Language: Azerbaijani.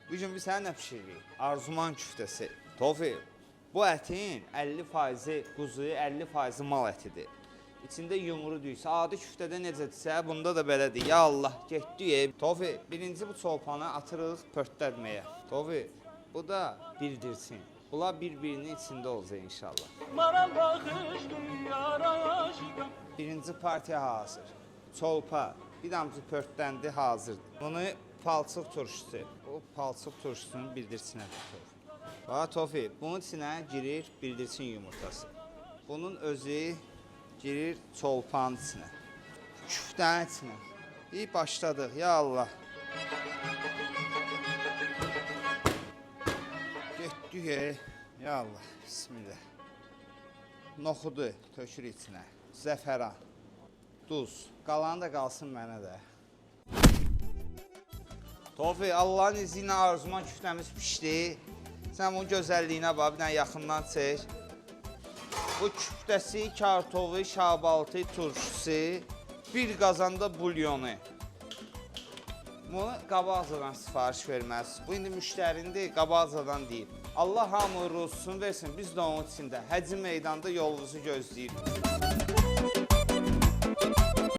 Bu gün biz sənə nə pişiririk? Arzuman küftəsi. Tofiq, bu ətin 50% quzu, 50% mal ətidir. İçində yumru deyirsə, adi küftədə necədirsə, bunda da belədir. Ya Allah, getdik. Tofiq, birinci bu çolpanı atırıq pörtdərməyə. Tofiq, bu da bildirsin. Bunlar bir-birinin içində olacaq inşallah. Birinci partiya hazır. Çolpa, bir damcı pörtləndi, hazırdır. Bunu palçıq turşusu. O palçıq turşusunun bildirsinədir Tofiq. Bax Tofiq, bunun içinə girir bildirsin yumurtası. Bunun özü girir çolpanın içinə. Küftənin içinə. İyi başladıq, ya Allah. Getdik, ya Allah, bismillah. Noxudu tökür içinə. Zəfəran, duz. Qalanı da qalsın mənə də. Tofiq, Allahın izi ilə arzuman küftəmiz pişdi. Sən bunun gözəlliyinə bax, bir dənə yaxından çək. Bu küftəsi, kartofu, şabaltı, turşusu, bir qazanda bulyonu. Bunu qabaqcadan sifariş verməz. Bu indi müştərindir, qabaqcadan deyib. Allah hamı ruzusunu versin, biz də onun içində. Həcc meydanda yolunuzu gözləyirik.